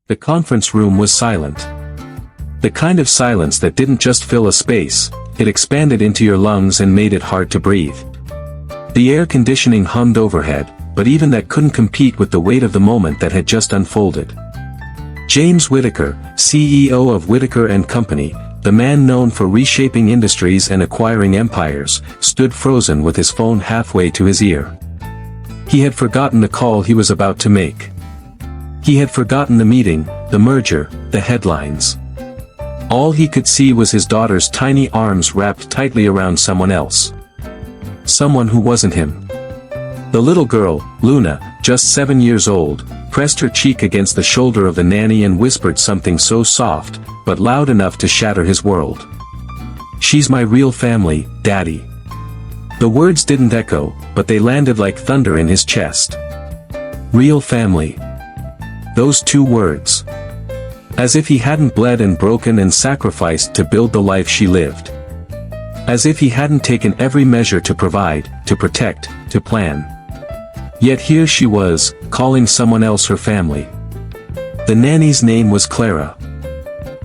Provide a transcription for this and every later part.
The conference room was silent. The kind of silence that didn't just fill a space, it expanded into your lungs and made it hard to breathe. The air conditioning hummed overhead, but even that couldn't compete with the weight of the moment that had just unfolded. James Whittaker, CEO of Whittaker & Company, the man known for reshaping industries and acquiring empires, stood frozen with his phone halfway to his ear. He had forgotten the call he was about to make. He had forgotten the meeting, the merger, the headlines. All he could see was his daughter's tiny arms wrapped tightly around someone else. Someone who wasn't him. The little girl, Luna, just 7 years old, pressed her cheek against the shoulder of the nanny and whispered something so soft, but loud enough to shatter his world. "She's my real family, Daddy." The words didn't echo, but they landed like thunder in his chest. Real family. Those 2 words. As if he hadn't bled and broken and sacrificed to build the life she lived. As if he hadn't taken every measure to provide, to protect, to plan. Yet here she was, calling someone else her family. The nanny's name was Clara.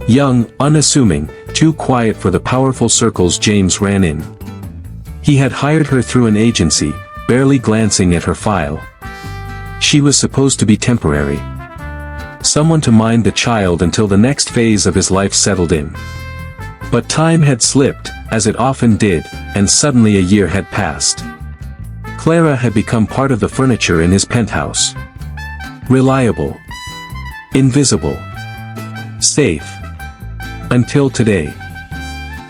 Young, unassuming, too quiet for the powerful circles James ran in. He had hired her through an agency, barely glancing at her file. She was supposed to be temporary. Someone to mind the child until the next phase of his life settled in. But time had slipped, as it often did, and suddenly a year had passed. Clara had become part of the furniture in his penthouse. Reliable. Invisible. Safe. Until today.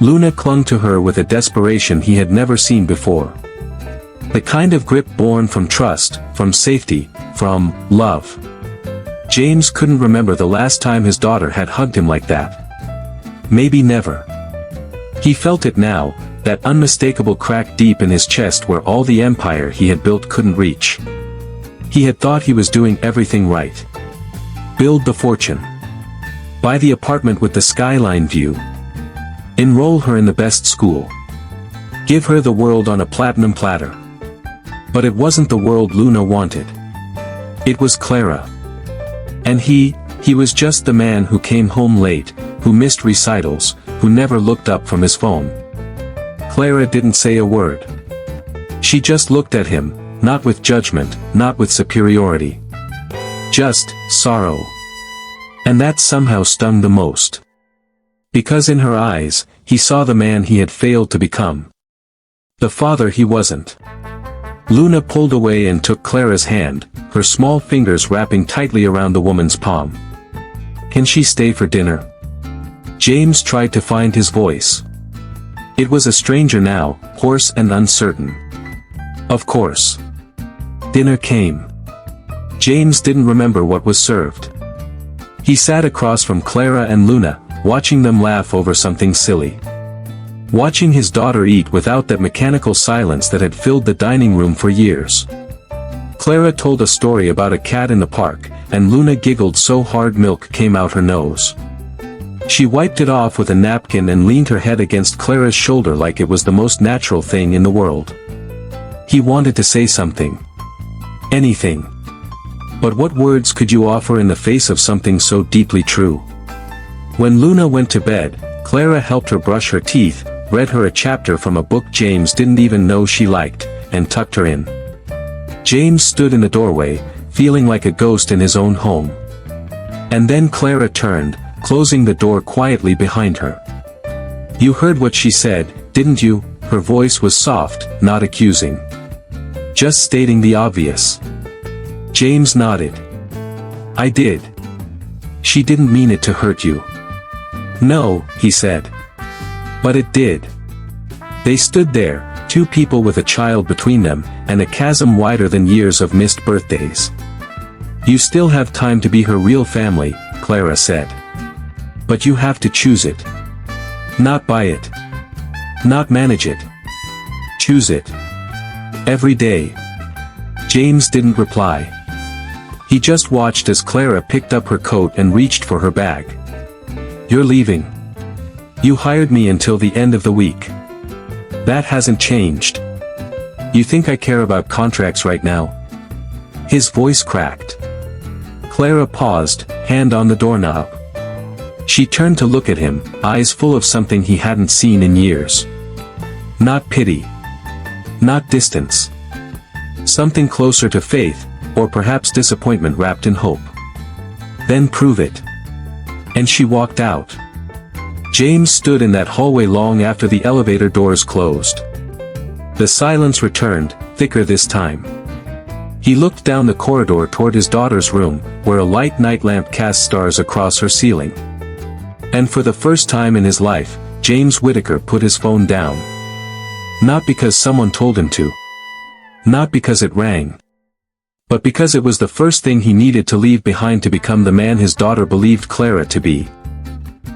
Luna clung to her with a desperation he had never seen before. The kind of grip born from trust, from safety, from love. James couldn't remember the last time his daughter had hugged him like that. Maybe never. He felt it now, that unmistakable crack deep in his chest where all the empire he had built couldn't reach. He had thought he was doing everything right. Build the fortune. Buy the apartment with the skyline view. Enroll her in the best school. Give her the world on a platinum platter. But it wasn't the world Luna wanted. It was Clara. And he was just the man who came home late, who missed recitals, who never looked up from his phone. Clara didn't say a word. She just looked at him, not with judgment, not with superiority. Just sorrow. And that somehow stung the most. Because in her eyes, he saw the man he had failed to become. The father he wasn't. Luna pulled away and took Clara's hand, her small fingers wrapping tightly around the woman's palm. "Can she stay for dinner?" James tried to find his voice. It was a stranger now, hoarse and uncertain. Of course. Dinner came. James didn't remember what was served. He sat across from Clara and Luna, watching them laugh over something silly. Watching his daughter eat without that mechanical silence that had filled the dining room for years. Clara told a story about a cat in the park, and Luna giggled so hard milk came out her nose. She wiped it off with a napkin and leaned her head against Clara's shoulder like it was the most natural thing in the world. He wanted to say something. Anything. But what words could you offer in the face of something so deeply true? When Luna went to bed, Clara helped her brush her teeth, read her a chapter from a book James didn't even know she liked, and tucked her in. James stood in the doorway, feeling like a ghost in his own home. And then Clara turned, closing the door quietly behind her. "You heard what she said, didn't you?" Her voice was soft, not accusing. "Just stating the obvious." James nodded. "I did. She didn't mean it to hurt you." "No," he said. "But it did." They stood there, 2 people with a child between them, and a chasm wider than years of missed birthdays. "You still have time to be her real family," Clara said. "But you have to choose it. Not buy it. Not manage it. Choose it. Every day." James didn't reply. He just watched as Clara picked up her coat and reached for her bag. "You're leaving. You hired me until the end of the week. That hasn't changed. You think I care about contracts right now?" His voice cracked. Clara paused, hand on the doorknob. She turned to look at him, eyes full of something he hadn't seen in years. Not pity. Not distance. Something closer to faith, or perhaps disappointment wrapped in hope. Then prove it. And she walked out. James stood in that hallway long after the elevator doors closed. The silence returned, thicker this time. He looked down the corridor toward his daughter's room, where a light night lamp cast stars across her ceiling. And for the first time in his life, James Whittaker put his phone down. Not because someone told him to. Not because it rang. But because it was the first thing he needed to leave behind to become the man his daughter believed Clara to be.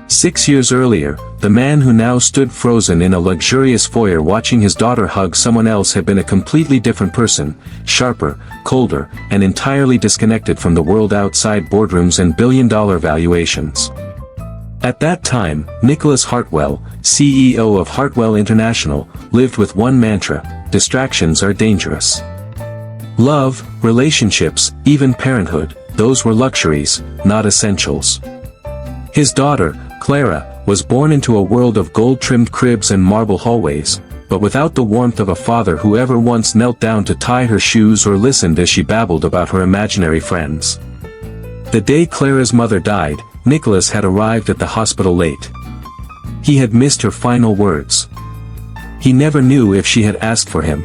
6 years earlier, the man who now stood frozen in a luxurious foyer watching his daughter hug someone else had been a completely different person, sharper, colder, and entirely disconnected from the world outside boardrooms and billion-dollar valuations. At that time, Nicholas Hartwell, CEO of Hartwell International, lived with one mantra: distractions are dangerous. Love, relationships, even parenthood, those were luxuries, not essentials. His daughter, Clara, was born into a world of gold-trimmed cribs and marble hallways, but without the warmth of a father who ever once knelt down to tie her shoes or listened as she babbled about her imaginary friends. The day Clara's mother died, Nicholas had arrived at the hospital late. He had missed her final words. He never knew if she had asked for him.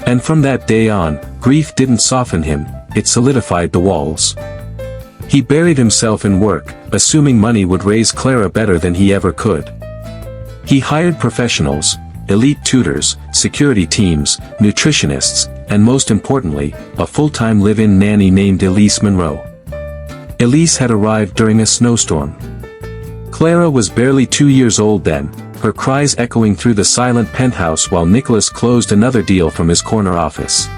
And from that day on, grief didn't soften him, it solidified the walls. He buried himself in work, assuming money would raise Clara better than he ever could. He hired professionals, elite tutors, security teams, nutritionists, and most importantly, a full-time live-in nanny named Elise Monroe. Elise had arrived during a snowstorm. Clara was barely 2 years old then, her cries echoing through the silent penthouse while Nicholas closed another deal from his corner office.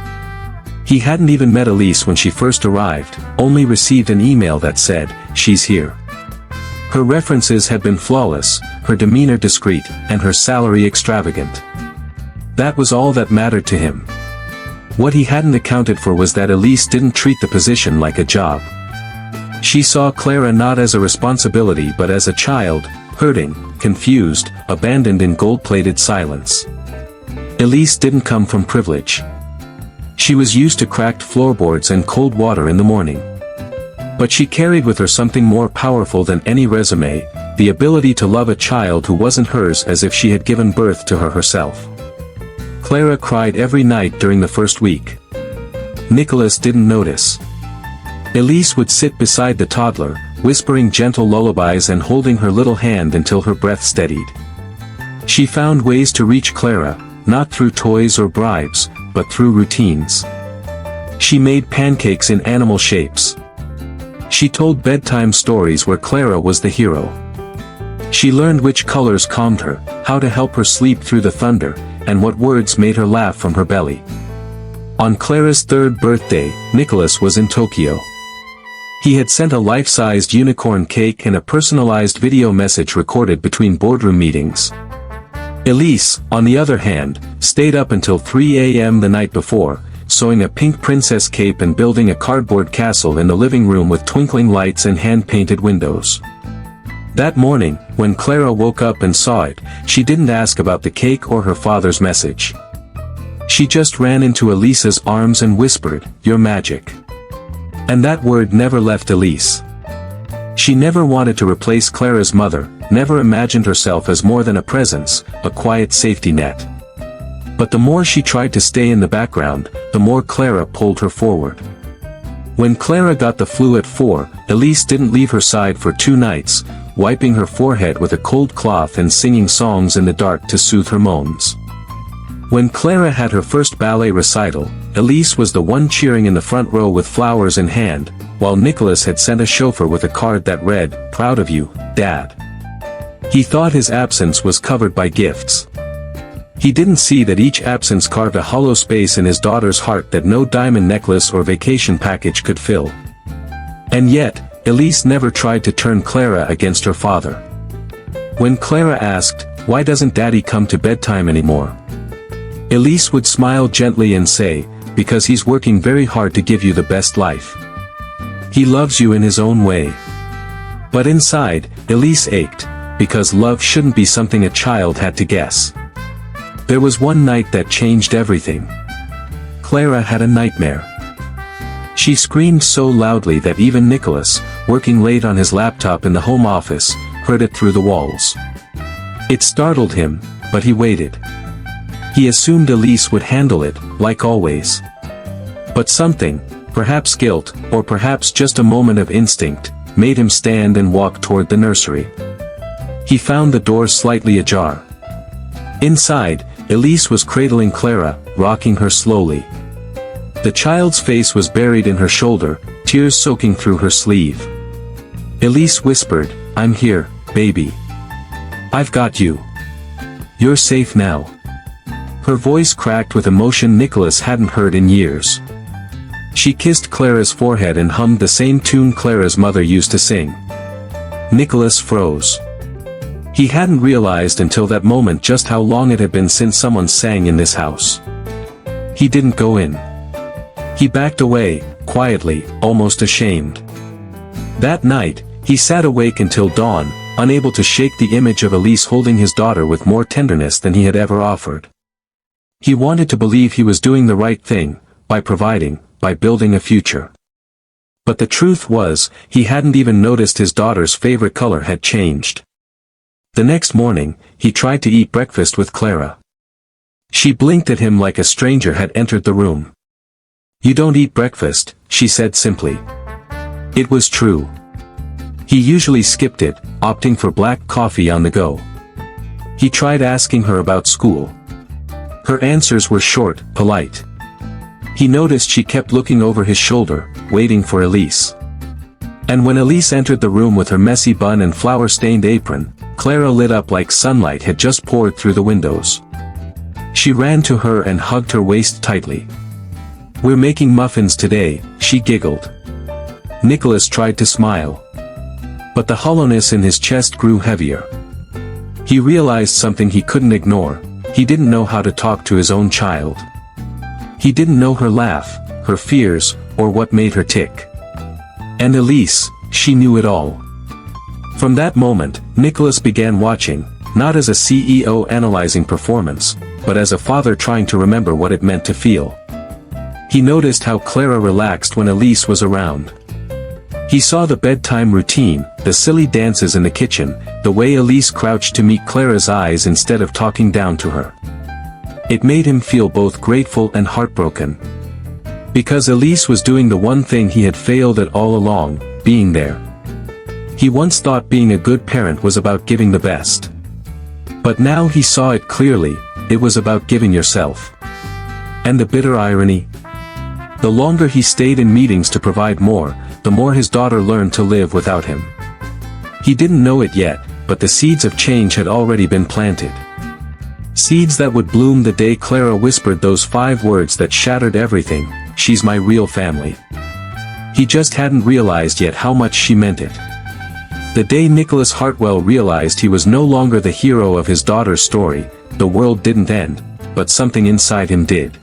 He hadn't even met Elise when she first arrived, only received an email that said, "She's here." Her references had been flawless, her demeanor discreet, and her salary extravagant. That was all that mattered to him. What he hadn't accounted for was that Elise didn't treat the position like a job. She saw Clara not as a responsibility but as a child, hurting, confused, abandoned in gold-plated silence. Elise didn't come from privilege. She was used to cracked floorboards and cold water in the morning. But she carried with her something more powerful than any resume, the ability to love a child who wasn't hers as if she had given birth to her herself. Clara cried every night during the first week. Nicholas didn't notice. Elise would sit beside the toddler, whispering gentle lullabies and holding her little hand until her breath steadied. She found ways to reach Clara, not through toys or bribes, but through routines. She made pancakes in animal shapes. She told bedtime stories where Clara was the hero. She learned which colors calmed her, how to help her sleep through the thunder, and what words made her laugh from her belly. On Clara's 3rd birthday, Nicholas was in Tokyo. He had sent a life-sized unicorn cake and a personalized video message recorded between boardroom meetings. Elise, on the other hand, stayed up until 3 a.m. the night before, sewing a pink princess cape and building a cardboard castle in the living room with twinkling lights and hand-painted windows. That morning, when Clara woke up and saw it, she didn't ask about the cake or her father's message. She just ran into Elise's arms and whispered, "You're magic." And that word never left Elise. She never wanted to replace Clara's mother, never imagined herself as more than a presence, a quiet safety net. But the more she tried to stay in the background, the more Clara pulled her forward. When Clara got the flu at 4, Elise didn't leave her side for 2 nights, wiping her forehead with a cold cloth and singing songs in the dark to soothe her moans. When Clara had her first ballet recital, Elise was the one cheering in the front row with flowers in hand, while Nicholas had sent a chauffeur with a card that read, "Proud of you, Dad." He thought his absence was covered by gifts. He didn't see that each absence carved a hollow space in his daughter's heart that no diamond necklace or vacation package could fill. And yet, Elise never tried to turn Clara against her father. When Clara asked, "Why doesn't Daddy come to bedtime anymore?" Elise would smile gently and say, "Because he's working very hard to give you the best life." He loves you in his own way. But inside, Elise ached, because love shouldn't be something a child had to guess. There was one night that changed everything. Clara had a nightmare. She screamed so loudly that even Nicholas, working late on his laptop in the home office, heard it through the walls. It startled him, but he waited. He assumed Elise would handle it, like always. But something, perhaps guilt, or perhaps just a moment of instinct, made him stand and walk toward the nursery. He found the door slightly ajar. Inside, Elise was cradling Clara, rocking her slowly. The child's face was buried in her shoulder, tears soaking through her sleeve. Elise whispered, "I'm here, baby. I've got you. You're safe now." Her voice cracked with emotion Nicholas hadn't heard in years. She kissed Clara's forehead and hummed the same tune Clara's mother used to sing. Nicholas froze. He hadn't realized until that moment just how long it had been since someone sang in this house. He didn't go in. He backed away, quietly, almost ashamed. That night, he sat awake until dawn, unable to shake the image of Elise holding his daughter with more tenderness than he had ever offered. He wanted to believe he was doing the right thing, by providing, by building a future. But the truth was, he hadn't even noticed his daughter's favorite color had changed. The next morning, he tried to eat breakfast with Clara. She blinked at him like a stranger had entered the room. "You don't eat breakfast," she said simply. It was true. He usually skipped it, opting for black coffee on the go. He tried asking her about school. Her answers were short, polite. He noticed she kept looking over his shoulder, waiting for Elise. And when Elise entered the room with her messy bun and flour-stained apron, Clara lit up like sunlight had just poured through the windows. She ran to her and hugged her waist tightly. "We're making muffins today," she giggled. Nicholas tried to smile. But the hollowness in his chest grew heavier. He realized something he couldn't ignore. He didn't know how to talk to his own child. He didn't know her laugh, her fears, or what made her tick. And Elise, she knew it all. From that moment, Nicholas began watching, not as a CEO analyzing performance, but as a father trying to remember what it meant to feel. He noticed how Clara relaxed when Elise was around. He saw the bedtime routine, the silly dances in the kitchen, the way Elise crouched to meet Clara's eyes instead of talking down to her. It made him feel both grateful and heartbroken. Because Elise was doing the one thing he had failed at all along, being there. He once thought being a good parent was about giving the best. But now he saw it clearly, it was about giving yourself. And the bitter irony? The longer he stayed in meetings to provide more, the more his daughter learned to live without him. He didn't know it yet, but the seeds of change had already been planted. Seeds that would bloom the day Clara whispered those 5 words that shattered everything, "She's my real family." He just hadn't realized yet how much she meant it. The day Nicholas Hartwell realized he was no longer the hero of his daughter's story, the world didn't end, but something inside him did.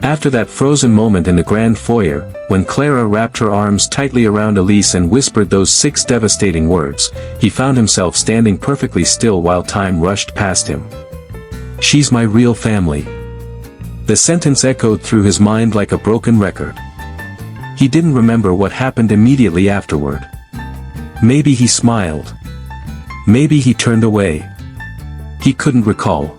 After that frozen moment in the grand foyer, when Clara wrapped her arms tightly around Elise and whispered those 6 devastating words, he found himself standing perfectly still while time rushed past him. "She's my real family." The sentence echoed through his mind like a broken record. He didn't remember what happened immediately afterward. Maybe he smiled. Maybe he turned away. He couldn't recall.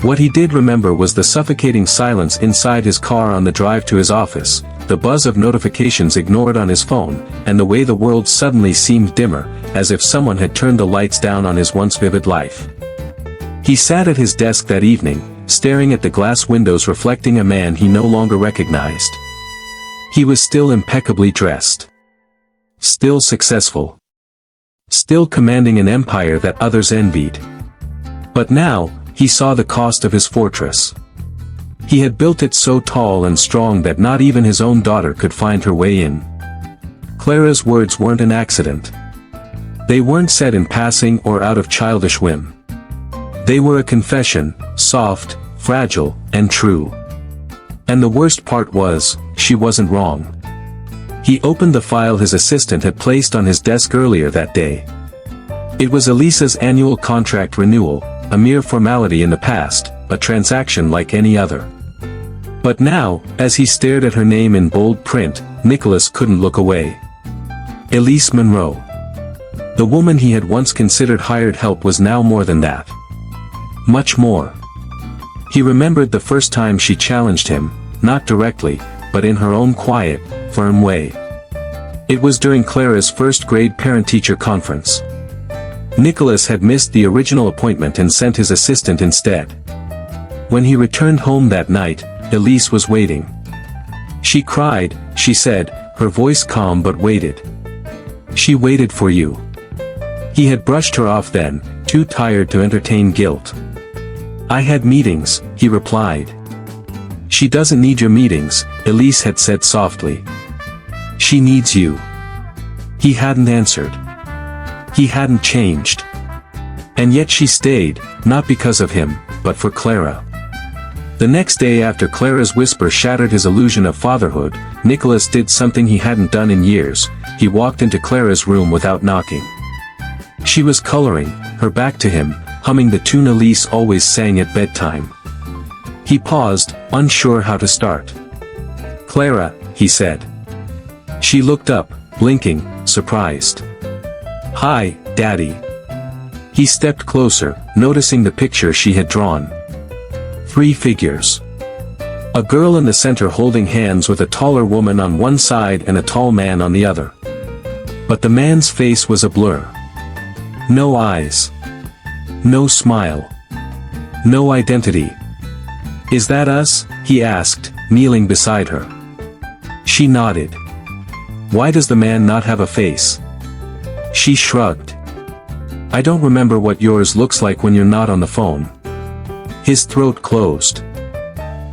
What he did remember was the suffocating silence inside his car on the drive to his office, the buzz of notifications ignored on his phone, and the way the world suddenly seemed dimmer, as if someone had turned the lights down on his once vivid life. He sat at his desk that evening, staring at the glass windows reflecting a man he no longer recognized. He was still impeccably dressed. Still successful. Still commanding an empire that others envied. But now, he saw the cost of his fortress. He had built it so tall and strong that not even his own daughter could find her way in. Clara's words weren't an accident. They weren't said in passing or out of childish whim. They were a confession, soft, fragile, and true. And the worst part was, she wasn't wrong. He opened the file his assistant had placed on his desk earlier that day. It was Elisa's annual contract renewal, a mere formality in the past, a transaction like any other. But now, as he stared at her name in bold print, Nicholas couldn't look away. Elise Monroe. The woman he had once considered hired help was now more than that. Much more. He remembered the first time she challenged him, not directly, but in her own quiet, firm way. It was during Clara's first-grade parent-teacher conference. Nicholas had missed the original appointment and sent his assistant instead. When he returned home that night, Elise was waiting. She cried, she said, her voice calm but waited. She waited for you. He had brushed her off then, too tired to entertain guilt. I had meetings, he replied. She doesn't need your meetings, Elise had said softly. She needs you. He hadn't answered. He hadn't changed. And yet she stayed, not because of him, but for Clara. The next day after Clara's whisper shattered his illusion of fatherhood, Nicholas did something he hadn't done in years. He walked into Clara's room without knocking. She was coloring, her back to him, humming the tune Elise always sang at bedtime. He paused, unsure how to start. Clara, he said. She looked up, blinking, surprised. Hi, Daddy. He stepped closer, noticing the picture she had drawn. 3 figures. A girl in the center holding hands with a taller woman on one side and a tall man on the other. But the man's face was a blur. No eyes. No smile. No identity. Is that us? He asked, kneeling beside her. She nodded. Why does the man not have a face? She shrugged. I don't remember what yours looks like when you're not on the phone. His throat closed.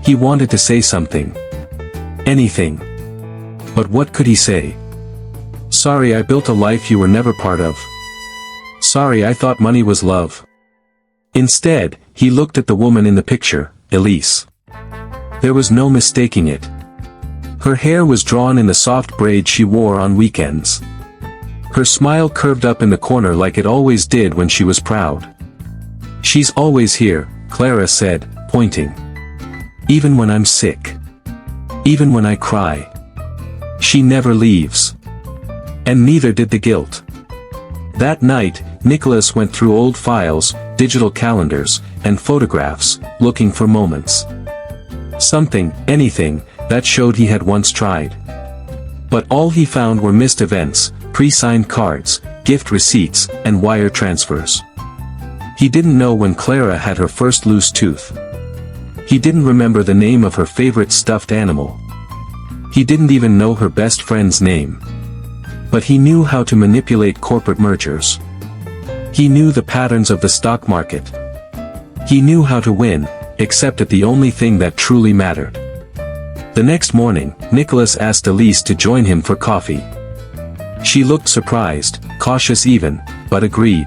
He wanted to say something. Anything. But what could he say? Sorry I built a life you were never part of. Sorry I thought money was love. Instead, he looked at the woman in the picture, Elise. There was no mistaking it. Her hair was drawn in the soft braid she wore on weekends. Her smile curved up in the corner like it always did when she was proud. She's always here, Clara said, pointing. Even when I'm sick. Even when I cry. She never leaves. And neither did the guilt. That night, Nicholas went through old files, digital calendars, and photographs, looking for moments. Something, anything, that showed he had once tried. But all he found were missed events, pre-signed cards, gift receipts, and wire transfers. He didn't know when Clara had her first loose tooth. He didn't remember the name of her favorite stuffed animal. He didn't even know her best friend's name. But he knew how to manipulate corporate mergers. He knew the patterns of the stock market. He knew how to win, except at the only thing that truly mattered. The next morning, Nicholas asked Elise to join him for coffee. She looked surprised, cautious even, but agreed.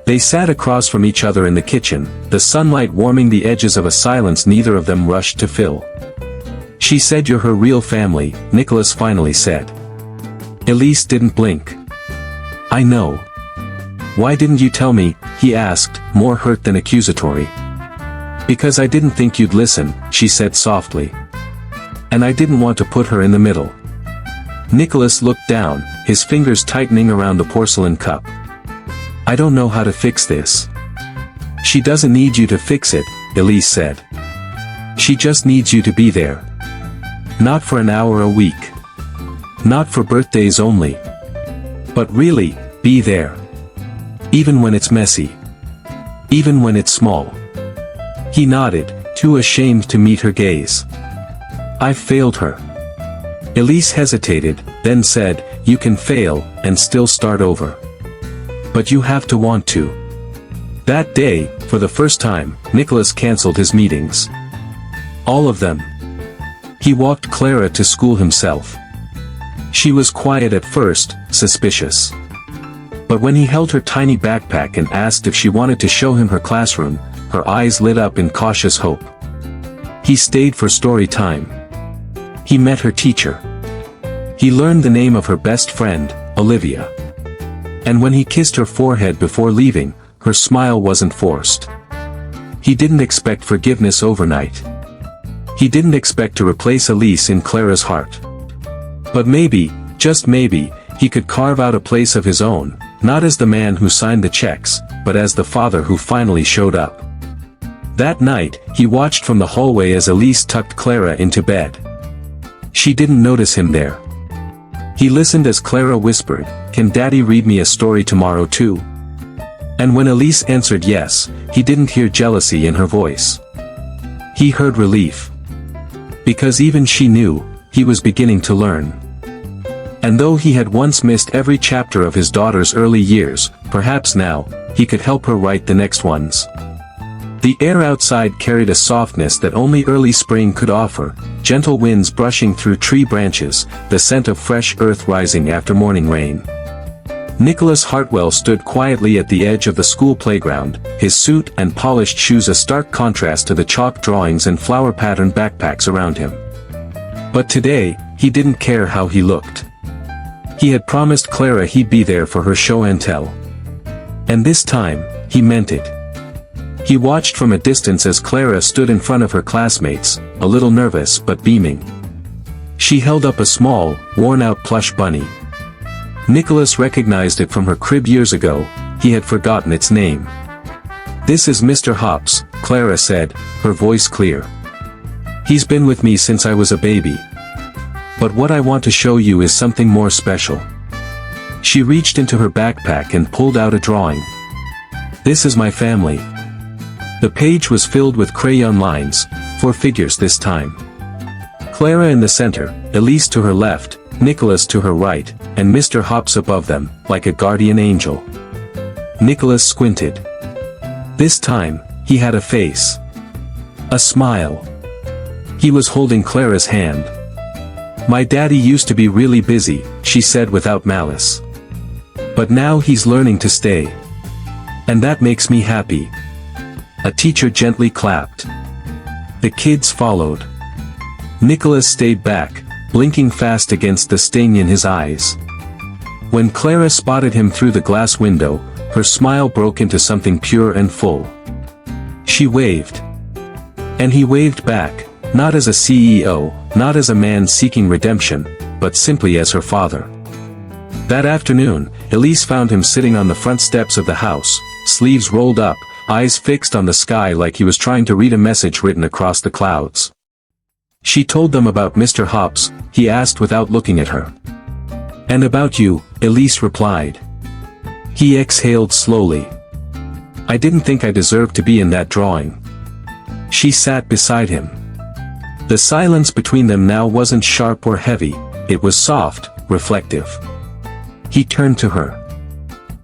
They sat across from each other in the kitchen, the sunlight warming the edges of a silence neither of them rushed to fill. She said you're her real family, Nicholas finally said. Elise didn't blink. I know. Why didn't you tell me, he asked, more hurt than accusatory. Because I didn't think you'd listen, she said softly. And I didn't want to put her in the middle. Nicholas looked down, his fingers tightening around the porcelain cup. I don't know how to fix this. She doesn't need you to fix it, Elise said. She just needs you to be there. Not for an hour a week. Not for birthdays only. But really, be there. Even when it's messy. Even when it's small. He nodded, too ashamed to meet her gaze. I've failed her. Elise hesitated, then said, you can fail, and still start over. But you have to want to. That day, for the first time, Nicholas canceled his meetings. All of them. He walked Clara to school himself. She was quiet at first, suspicious. But when he held her tiny backpack and asked if she wanted to show him her classroom, her eyes lit up in cautious hope. He stayed for story time. He met her teacher. He learned the name of her best friend, Olivia. And when he kissed her forehead before leaving, her smile wasn't forced. He didn't expect forgiveness overnight. He didn't expect to replace Elise in Clara's heart. But maybe, just maybe, he could carve out a place of his own, not as the man who signed the checks, but as the father who finally showed up. That night, he watched from the hallway as Elise tucked Clara into bed. She didn't notice him there. He listened as Clara whispered, "Can Daddy read me a story tomorrow too?" And when Elise answered yes, he didn't hear jealousy in her voice. He heard relief. Because even she knew, he was beginning to learn. And though he had once missed every chapter of his daughter's early years, perhaps now, he could help her write the next ones. The air outside carried a softness that only early spring could offer, gentle winds brushing through tree branches, the scent of fresh earth rising after morning rain. Nicholas Hartwell stood quietly at the edge of the school playground, his suit and polished shoes a stark contrast to the chalk drawings and flower-patterned backpacks around him. But today, he didn't care how he looked. He had promised Clara he'd be there for her show and tell. And this time, he meant it. He watched from a distance as Clara stood in front of her classmates, a little nervous but beaming. She held up a small, worn-out plush bunny. Nicholas recognized it from her crib years ago. He had forgotten its name. "This is Mr. Hops," Clara said, her voice clear. "He's been with me since I was a baby. But what I want to show you is something more special." She reached into her backpack and pulled out a drawing. "This is my family." The page was filled with crayon lines, 4 figures this time. Clara in the center, Elise to her left, Nicholas to her right, and Mr. Hops above them, like a guardian angel. Nicholas squinted. This time, he had a face. A smile. He was holding Clara's hand. "My daddy used to be really busy," she said without malice. "But now he's learning to stay. And that makes me happy." A teacher gently clapped. The kids followed. Nicholas stayed back, blinking fast against the sting in his eyes. When Clara spotted him through the glass window, her smile broke into something pure and full. She waved. And he waved back, not as a CEO, not as a man seeking redemption, but simply as her father. That afternoon, Elise found him sitting on the front steps of the house, sleeves rolled up, eyes fixed on the sky like he was trying to read a message written across the clouds. She told them about Mr. Hops, he asked without looking at her. "And about you," Elise replied. He exhaled slowly. "I didn't think I deserved to be in that drawing." She sat beside him. The silence between them now wasn't sharp or heavy, it was soft, reflective. He turned to her.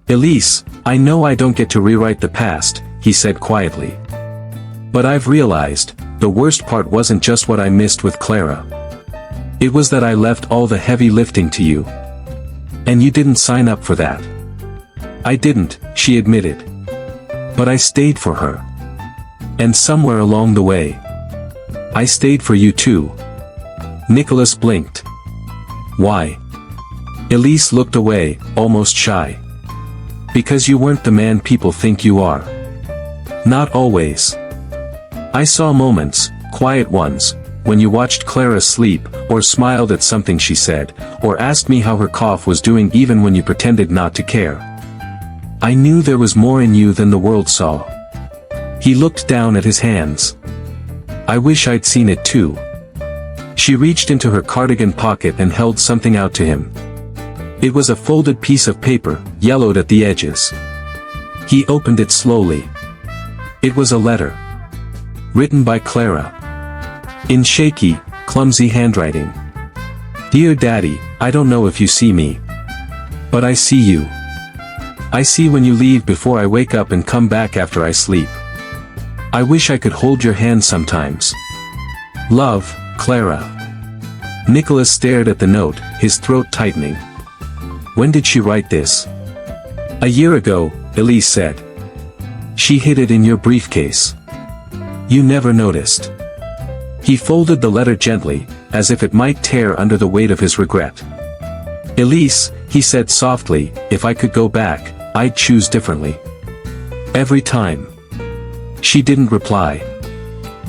"Elise, I know I don't get to rewrite the past," he said quietly. "But I've realized, the worst part wasn't just what I missed with Clara. It was that I left all the heavy lifting to you. And you didn't sign up for that." "I didn't," she admitted. "But I stayed for her. And somewhere along the way, I stayed for you too." Nicholas blinked. "Why?" Elise looked away, almost shy. "Because you weren't the man people think you are. Not always. I saw moments, quiet ones, when you watched Clara sleep, or smiled at something she said, or asked me how her cough was doing even when you pretended not to care. I knew there was more in you than the world saw." He looked down at his hands. "I wish I'd seen it too." She reached into her cardigan pocket and held something out to him. It was a folded piece of paper, yellowed at the edges. He opened it slowly. It was a letter. Written by Clara. In shaky, clumsy handwriting. "Dear Daddy, I don't know if you see me. But I see you. I see when you leave before I wake up and come back after I sleep. I wish I could hold your hand sometimes. Love, Clara." Nicholas stared at the note, his throat tightening. "When did she write this?" "A year ago," Elise said. "She hid it in your briefcase. You never noticed." He folded the letter gently, as if it might tear under the weight of his regret. Elise, he said softly, if I could go back, I'd choose differently. Every time. She didn't reply.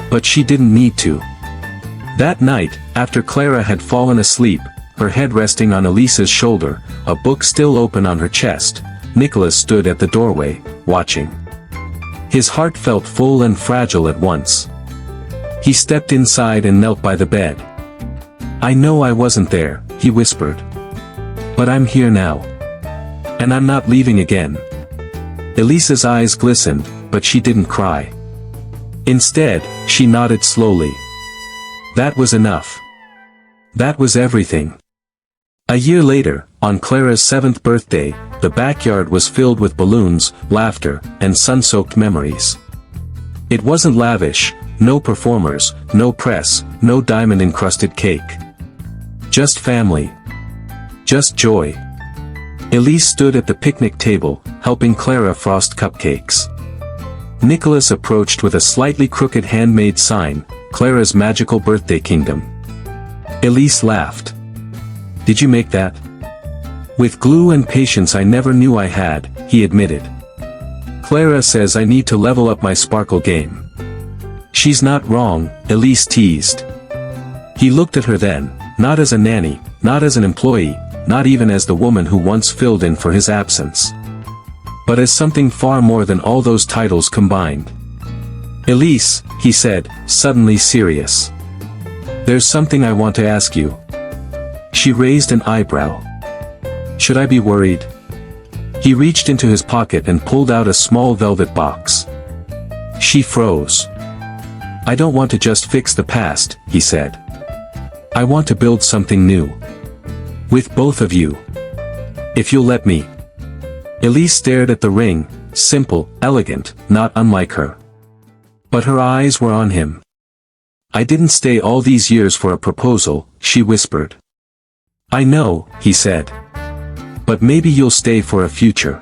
But she didn't need to. That night, after Clara had fallen asleep, her head resting on Elise's shoulder, a book still open on her chest, Nicholas stood at the doorway, watching. His heart felt full and fragile at once. He stepped inside and knelt by the bed. I know I wasn't there, he whispered. But I'm here now. And I'm not leaving again. Elise's eyes glistened, but she didn't cry. Instead, she nodded slowly. That was enough. That was everything. A year later, on Clara's 7th birthday, the backyard was filled with balloons, laughter, and sun-soaked memories. It wasn't lavish, no performers, no press, no diamond-encrusted cake. Just family. Just joy. Elise stood at the picnic table, helping Clara frost cupcakes. Nicholas approached with a slightly crooked handmade sign, Clara's Magical Birthday Kingdom. Elise laughed. Did you make that? With glue and patience I never knew I had, he admitted. Clara says I need to level up my sparkle game. She's not wrong, Elise teased. He looked at her then, not as a nanny, not as an employee, not even as the woman who once filled in for his absence. But as something far more than all those titles combined. Elise, he said, suddenly serious. There's something I want to ask you. She raised an eyebrow. Should I be worried? He reached into his pocket and pulled out a small velvet box. She froze. I don't want to just fix the past, he said. I want to build something new. With both of you. If you'll let me. Elise stared at the ring, simple, elegant, not unlike her. But her eyes were on him. I didn't stay all these years for a proposal, she whispered. I know, he said. But maybe you'll stay for a future.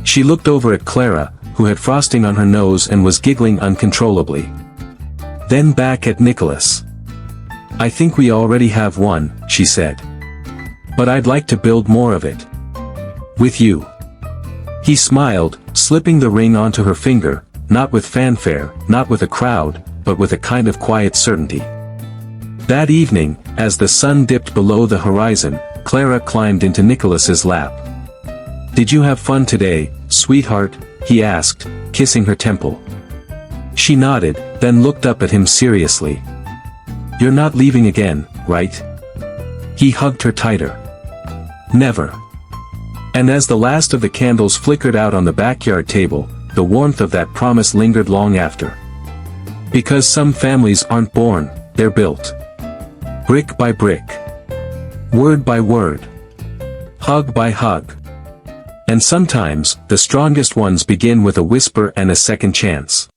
She looked over at Clara, who had frosting on her nose and was giggling uncontrollably. Then back at Nicholas. I think we already have one, she said. But I'd like to build more of it. With you. He smiled, slipping the ring onto her finger, not with fanfare, not with a crowd, but with a kind of quiet certainty. That evening, as the sun dipped below the horizon, Clara climbed into Nicholas's lap. Did you have fun today, sweetheart? He asked, kissing her temple. She nodded, then looked up at him seriously. You're not leaving again, right? He hugged her tighter. Never. And as the last of the candles flickered out on the backyard table, the warmth of that promise lingered long after. Because some families aren't born, they're built. Brick by brick. Word by word. Hug by hug. And sometimes, the strongest ones begin with a whisper and a second chance.